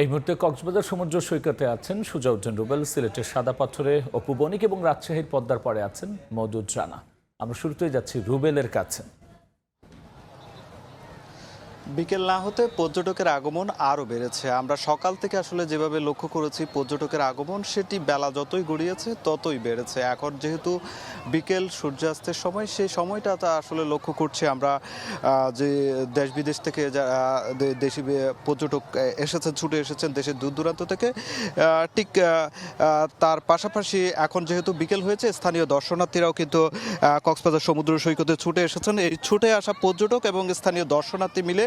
এই মুহূর্তে কক্সবাজার সমুদ্র সৈকতে আছেন সুজাউদ্দিন রুবেল, সিলেটের সাদা পাথরে অপু বণিক এবং রাজশাহীর পদ্মার পাড়ে আছেন মওদুদ রানা। আমরা শুরুতেই যাচ্ছি রুবেলের কাছে। বিকেল না হতে পর্যটকের আগমন আরও বেড়েছে। আমরা সকাল থেকে আসলে যেভাবে লক্ষ্য করেছি পর্যটকের আগমন, সেটি বেলা যতই গড়িয়েছে ততই বেড়েছে। এখন যেহেতু বিকেল সূর্যাস্তের সময়, সেই সময়টা আসলে লক্ষ্য করছি আমরা যে দেশ বিদেশ থেকে যারা দেশি পর্যটক এসেছেন, ছুটে এসেছেন দেশের দূর দূরান্ত থেকে। ঠিক তার পাশাপাশি এখন যেহেতু বিকেল হয়েছে, স্থানীয় দর্শনার্থীরাও কিন্তু কক্সবাজার সমুদ্র সৈকতে ছুটে এসেছেন। এই ছুটে আসা পর্যটক এবং স্থানীয় দর্শনার্থী মিলে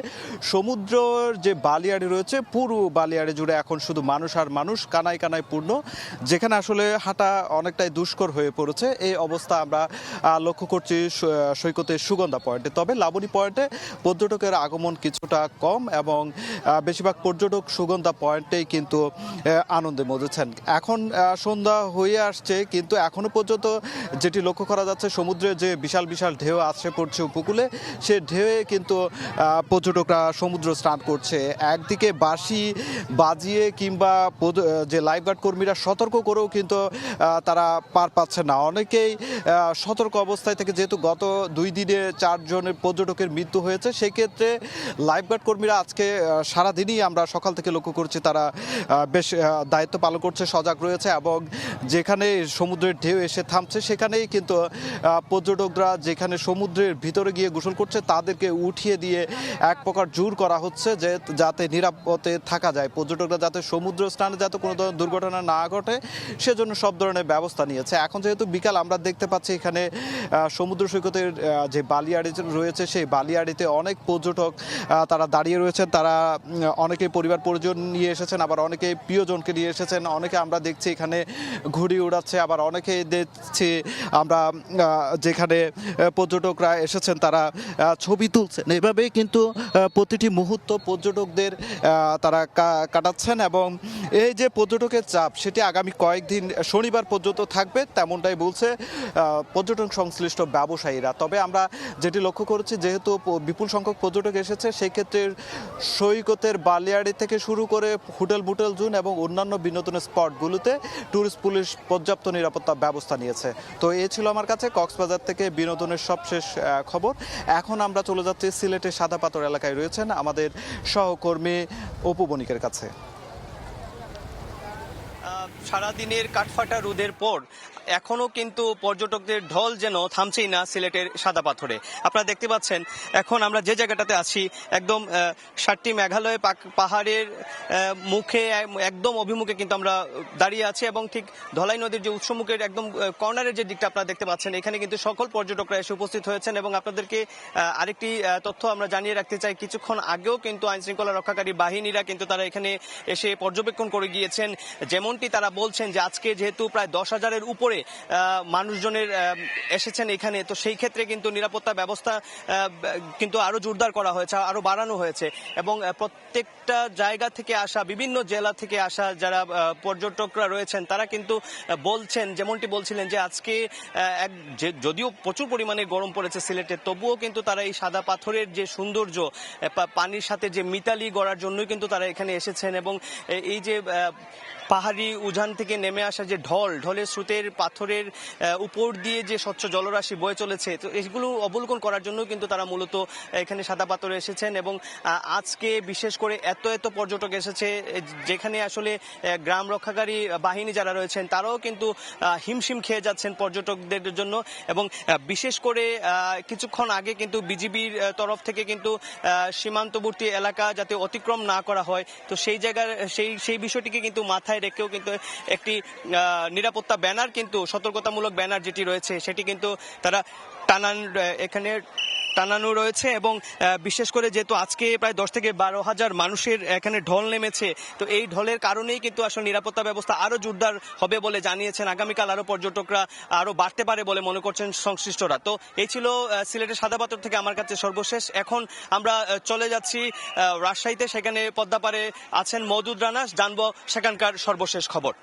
সমুদ্রের যে বালিয়াড়ি রয়েছে, পুরো বালিয়াড়ি জুড়ে এখন শুধু মানুষ আর মানুষ, কানায় কানায় পূর্ণ, যেখানে আসলে হাঁটা অনেকটাই দুষ্কর হয়ে পড়েছে। এই অবস্থা আমরা লক্ষ্য করছি সৈকতের সুগন্ধা পয়েন্টে। তবে লাবণী পয়েন্টে পর্যটকের আগমন কিছুটা কম এবং বেশিরভাগ পর্যটক সুগন্ধা পয়েন্টেই কিন্তু আনন্দে মজেছেন। এখন সন্ধ্যা হয়ে আসছে, কিন্তু এখনো পর্যন্ত যেটি লক্ষ্য করা যাচ্ছে, সমুদ্রে যে বিশাল বিশাল ঢেউ আসছে পড়ছে উপকূলে, সে ঢেউয়ে কিন্তু পর্যটকরা সমুদ্র স্নান করছে। একদিকে বাঁশি বাজিয়ে কিংবা যে লাইফগার্ড কর্মীরা সতর্ক করেও কিন্তু তারা পার পাচ্ছে না। অনেকেই সতর্ক অবস্থায় থেকে, যেহেতু গত 2 দিনে 4 জনের পর্যটকের মৃত্যু হয়েছে, সেক্ষেত্রে লাইফগার্ড কর্মীরা আজকে সারাদিনই আমরা সকাল থেকে লক্ষ্য করছি তারা বেশ দায়িত্ব পালন করছে, সজাগ রয়েছে এবং যেখানে সমুদ্রের ঢেউ এসে থামছে সেখানেই কিন্তু পর্যটকরা যেখানে সমুদ্রের ভিতরে গিয়ে গোসল করছে তাদেরকে উঠিয়ে দিয়ে এক প্রকার জোর করা হচ্ছে যে যাতে নিরাপদে থাকা যায়, পর্যটকরা যাতে সমুদ্র স্নানে যাতে কোনো ধরনের দুর্ঘটনা না ঘটে, সেজন্য সব ধরনের ব্যবস্থা নিয়েছে। এখন যেহেতু বিকাল, আমরা দেখতে পাচ্ছি এখানে সমুদ্র সৈকতের যে বালিয়াড়ি রয়েছে, সেই বালিয়াড়িতে অনেক পর্যটক তারা দাঁড়িয়ে রয়েছেন। তারা অনেকে পরিবার পরিজন নিয়ে এসেছেন, আবার অনেকে প্রিয়জনকে নিয়ে এসেছেন। অনেকে আমরা দেখছি এখানে ঘুড়ি উড়াচ্ছে, আবার অনেকে দেখছি আমরা যেখানে পর্যটকরা এসেছেন তারা ছবি তুলছেন। এভাবেই কিন্তু প্রতিটি মুহূর্ত পর্যটকদের তারা কাটাচ্ছেন এবং এই যে পর্যটকের চাপ, সেটি আগামী কয়েকদিন শনিবার পর্যন্ত থাকবে, তেমনটাই বলছে পর্যটন সংশ্লিষ্ট ব্যবসায়ীরা। তবে আমরা যেটি লক্ষ্য করেছি, যেহেতু বিপুল সংখ্যক পর্যটক এসেছে, সেই ক্ষেত্রে সৈকতের বালিয়াড়ি থেকে শুরু করে হোটেল বুটেল জোন এবং অন্যান্য বিনোদনের স্পটগুলোতে ট্যুরিস্ট পুলিশ পর্যাপ্ত নিরাপত্তা ব্যবস্থা নিয়েছে। তো এই ছিল আমার কাছে কক্সবাজার থেকে বিনোদনের সবশেষ খবর। এখন আমরা চলে যাচ্ছি সিলেটের সাদা পাথর এলাকায় রয়েছেন আমাদের সহকর্মী অপু বণিকের কাছে। সারাদিনের কাঠফাটা রোদের পর এখনো কিন্তু পর্যটকদের ঢল যেন থামছেই না সিলেটের সাদা পাথরে। আপনারা দেখতে পাচ্ছেন এখন আমরা যে জায়গাটাতে আছি, একদম 7টি মেঘালয় পাহাড়ের মুখে একদম অভিমুখে কিন্তু আমরা দাঁড়িয়ে আছি এবং ঠিক ধলাই নদীর যে উৎসমুখের একদম কর্নারের যে দিকটা আপনারা দেখতে পাচ্ছেন, এখানে কিন্তু সকল পর্যটকরা এসে উপস্থিত হয়েছেন। এবং আপনাদেরকে আরেকটি তথ্য আমরা জানিয়ে রাখতে চাই, কিছুক্ষণ আগেও কিন্তু আইনশৃঙ্খলা রক্ষাকারী বাহিনীরা কিন্তু তারা এখানে এসে পর্যবেক্ষণ করে গিয়েছেন। যেমনটি তারা বলছেন যে আজকে যেহেতু প্রায় 10,000-এর উপরে মানুষজনের এসেছেন এখানে, তো সেই ক্ষেত্রে কিন্তু নিরাপত্তা ব্যবস্থা কিন্তু আরো জোরদার করা হয়েছে, আরো বাড়ানো হয়েছে। এবং প্রত্যেকটা জায়গা থেকে আসা, বিভিন্ন জেলা থেকে আসা যারা পর্যটকরা রয়েছেন, তারা কিন্তু বলছেন, যেমনটি বলছিলেন যে আজকে যদিও প্রচুর পরিমাণে গরম পড়েছে সিলেটে, তবুও কিন্তু তারা এই সাদা পাথরের যে সৌন্দর্য, পানির সাথে যে মিতালি গড়ার জন্যই কিন্তু তারা এখানে এসেছেন। এবং এই যে পাহাড়ি উজান থেকে নেমে আসা যে ঢলের স্রোতের পাথরের উপর দিয়ে যে স্বচ্ছ জলরাশি বয়ে চলেছে, তো এগুলো অবলোকন করার জন্য কিন্তু তারা মূলত এখানে সাদা পাথরে এসেছেন। এবং আজকে বিশেষ করে এত পর্যটক এসেছে, যেখানে আসলে গ্রাম রক্ষাকারী বাহিনী যারা রয়েছেন তারাও কিন্তু হিমশিম খেয়ে যাচ্ছেন পর্যটকদের জন্য। এবং বিশেষ করে কিছুক্ষণ আগে কিন্তু বিজিবির তরফ থেকে কিন্তু সীমান্তবর্তী এলাকা যাতে অতিক্রম না করা হয়, তো সেই জায়গার সেই বিষয়টিকে কিন্তু মাথায় রেখেও কিন্তু একটি নিরাপত্তা ব্যানার, কিন্তু সতর্কতামূলক ব্যানার যেটি রয়েছে সেটি কিন্তু তারা এখানে টানানো রয়েছে। এবং বিশেষ করে যেহেতু আজকে প্রায় 10 থেকে 12,000 মানুষের এখানে ঢল নেমেছে, তো এই ঢলের কারণেই কিন্তু আসলে নিরাপত্তা ব্যবস্থা আরো জোরদার হবে বলে জানিয়েছেন। আগামীকাল আরো পর্যটকরা আরো বাড়তে পারে বলে মনে করছেন সংশ্লিষ্টরা। তো এই ছিল সিলেটের সাদা পাথর থেকে আমার কাছে সর্বশেষ। এখন আমরা চলে যাচ্ছি রাজশাহীতে, সেখানে পদ্মাপাড়ে আছেন মওদুদ রানা, জানবো সেখানকার সর্বশেষ খবর।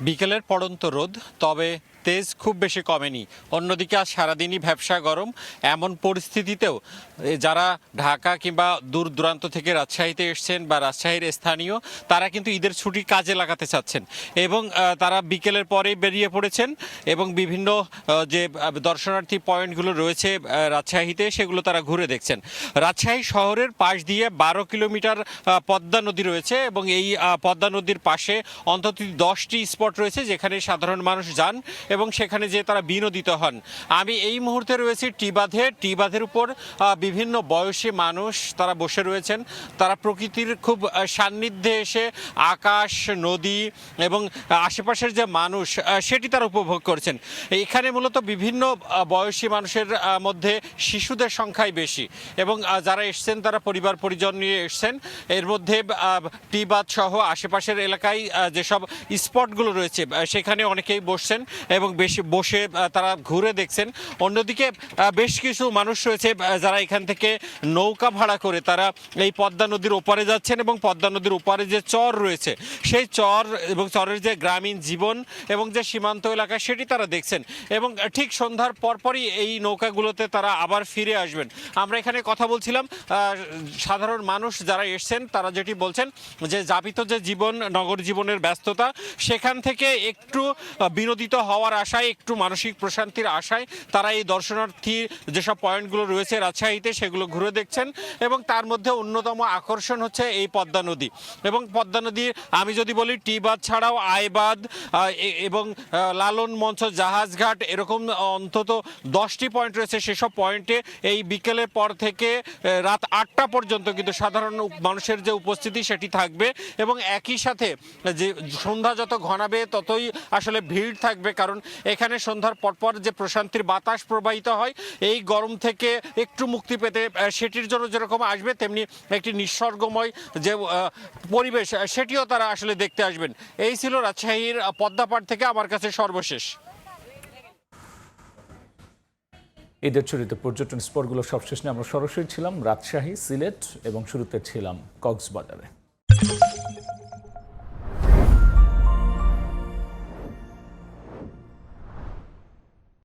বিকেলের পড়ন্ত রোদ, তবে তেজ খুব বেশি কমেনি। অন্যদিকে আজ সারাদিনই ভ্যাপসা গরম। এমন পরিস্থিতিতেও যারা ঢাকা কিংবা দূর দূরান্ত থেকে রাজশাহীতে এসছেন বা রাজশাহীর স্থানীয়, তারা কিন্তু ঈদের ছুটি কাজে লাগাতে চাচ্ছেন এবং তারা বিকেলের পরেই বেরিয়ে পড়েছেন এবং বিভিন্ন যে দর্শনার্থী পয়েন্টগুলো রয়েছে রাজশাহীতে, সেগুলো তারা ঘুরে দেখছেন। রাজশাহী শহরের পাশ দিয়ে 12 কিলোমিটার পদ্মা নদী রয়েছে এবং এই পদ্মা নদীর পাশে অন্তত 10টি স্পট রয়েছে যেখানে সাধারণ মানুষ যান এবং সেখানে যে তারা বিনোদিত হন। আমি এই মুহূর্তে রয়েছি টি বাঁধের উপর বিভিন্ন বয়সী মানুষ তারা বসে রয়েছেন। তারা প্রকৃতির খুব সান্নিধ্যে এসে আকাশ, নদী এবং আশেপাশের যে মানুষ সেটি তারা উপভোগ করছেন। এখানে মূলত বিভিন্ন বয়সী মানুষের মধ্যে শিশুদের সংখ্যাই বেশি এবং যারা এসছেন তারা পরিবার পরিজন নিয়ে এসছেন। এর মধ্যে টি বাঁধ সহ আশেপাশের এলাকায় যেসব স্পটগুলো রয়েছে সেখানে অনেকেই বসছেন এবং বেশি বসে তারা ঘুরে দেখছেন। অন্যদিকে বেশ কিছু মানুষ রয়েছে যারা এখান থেকে নৌকা ভাড়া করে তারা এই পদ্মা নদীর ওপারে যাচ্ছেন এবং পদ্মা নদীর ওপারে যে চর রয়েছে সেই চর এবং চরের যে গ্রামীণ জীবন এবং যে সীমান্ত এলাকা সেটি তারা দেখছেন এবং ঠিক সন্ধ্যার পরপরই এই নৌকাগুলোতে তারা আবার ফিরে আসবেন। আমরা এখানে কথা বলছিলাম, সাধারণ মানুষ যারা এসছেন তারা যেটি বলছেন যে যাপিত যে জীবন, নগর জীবনের ব্যস্ততা, সেখান থেকে একটু বিনোদিত হওয়ার আশায়, একটু মানসিক প্রশান্তির আশায় তারা এই দর্শনার্থী যেসব পয়েন্টগুলো রয়েছে রাজশাহীতে সেগুলো ঘুরে দেখছেন এবং তার মধ্যে অন্যতম আকর্ষণ হচ্ছে এই পদ্মা নদী। এবং পদ্মা নদীর আমি যদি বলি টি বাঁধ ছাড়াও আইবাঁধ এবং লালন মঞ্চ, জাহাজঘাট, এরকম অন্তত 10টি পয়েন্ট রয়েছে। সেসব পয়েন্টে এই বিকেলের পর থেকে রাত 8টা পর্যন্ত কিন্তু সাধারণ মানুষের যে উপস্থিতি সেটি থাকবে এবং একই সাথে যে সন্ধ্যা যত ঘনাবে ততই আসলে ভিড় থাকবে, কারণ এখানে সন্ধ্যার পরপর যে প্রশান্তির বাতাস প্রবাহিত হয় এই গরম থেকে একটু মুক্তি পেতে সেটির জন্য যেরকম আসবে তেমনি একটি নিঃসর্গময় যে পরিবেশ সেটিও তারা আসলে দেখতে আসবেন। এই ছিল রাজশাহীর পদ্মাপাড় থেকে আমার কাছে সর্বশেষ। ঈদের ছুটিতে পর্যটন স্পটগুলো সবশেষ নিয়ে আমরা সরাসরি ছিলাম রাজশাহী, সিলেট এবং শুরুতে ছিলাম কক্সবাজারে।